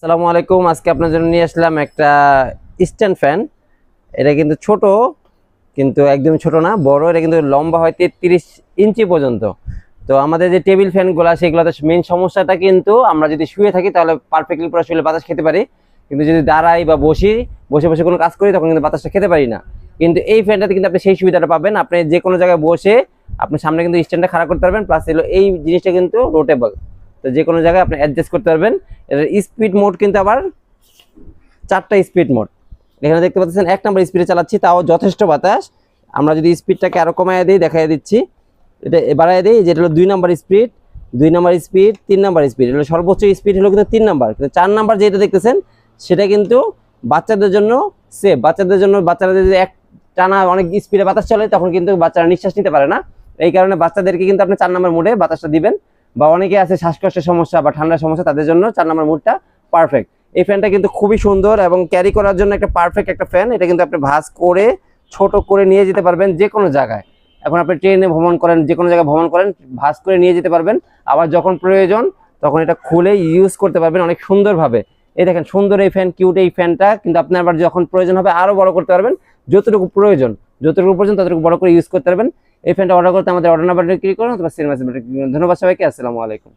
আসসালামু আলাইকুম। আজকে আপনার জন্য নিয়ে আসলাম একটা স্ট্যান্ড ফ্যান। এটা কিন্তু ছোট, কিন্তু একদম ছোট না, বড়। এটা কিন্তু লম্বা হয় 33 ইঞ্চি পর্যন্ত। তো আমাদের যে টেবিল ফ্যানগুলো সেগুলোতে মেন সমস্যাটা কিন্তু আমরা যদি শুয়ে থাকি তাহলে পারফেক্টলি পুরো শুলে বাতাস খেতে পারি, কিন্তু যদি দাঁড়াই বা বসে বসে কোনো কাজ করি তখন কিন্তু বাতাসটা খেতে পারি না। কিন্তু এই ফ্যানটাতে কিন্তু আপনি সেই সুবিধাটা পাবেন। আপনি যে কোনো জায়গায় বসে আপনি সামনে কিন্তু স্ট্যান্ডটা খাড়া করতে পারবেন, প্লাস হলো এই জিনিসটা কিন্তু রোটেবল। তো যে কোনো জায়গায় আপনি অ্যাডজাস্ট করতে পারবেন। এটার স্পিড মোড কিন্তু আবার 4টা স্পিড মোড। এখানে দেখতে পাচ্ছেন 1 নম্বর স্পিডে চালাচ্ছি, তাও যথেষ্ট বাতাস। আমরা যদি স্পিডটাকে আরো কমায় দিই, দেখাই দিচ্ছি, এটা বাড়ায় দিই, যেটা হলো 2 নম্বর স্পিড, 2 নম্বর স্পিড, 3 নম্বর স্পিড। হলো সর্বোচ্চ স্পিড হলো কিন্তু 3 নম্বর, কিন্তু 4 নম্বর যেটা দেখতেছেন সেটা কিন্তু বাচ্চাদের জন্য সেফ। বাচ্চাদের জন্য, বাচ্চারা যদি এক টানা অনেক স্পিডে বাতাস চলে তখন কিন্তু বাচ্চারা নিঃশ্বাস নিতে পারে না। এই কারণে বাচ্চাদেরকে কিন্তু আপনি 4 নম্বর মোডে বাতাসটা দিবেন। বা অনেকে আছে শ্বাসকষ্টের সমস্যা বা ঠান্ডার সমস্যা, তাদের জন্য 4 নম্বর মোডটা পারফেক্ট। এই ফ্যানটা কিন্তু খুবই সুন্দর এবং ক্যারি করার জন্য একটা পারফেক্ট একটা ফ্যান। এটা কিন্তু আপনি ভাঁজ করে ছোট করে নিয়ে যেতে পারবেন যে কোনো জায়গায়। এখন আপনি ট্রেনে ভ্রমণ করেন, যে কোনো জায়গায় ভ্রমণ করেন, ভাঁজ করে নিয়ে যেতে পারবেন। আবার যখন প্রয়োজন তখন এটা খুলে ইউজ করতে পারবেন অনেক সুন্দরভাবে। এই দেখেন সুন্দর এই ফ্যান, কিউট এই ফ্যানটা কিন্তু আপনি আবার যখন প্রয়োজন হবে আরো বড় করতে পারবেন। যতটুকু প্রয়োজন ততটুকু বড় করে ইউজ করতে পারবেন। এই ফ্যানটা অর্ডার করতে আমাদের অর্ডার নাম্বারটা ক্লিক করুন অথবা সিনেমা। ধন্যবাদ সবাইকে। আসসালামু আলাইকুম।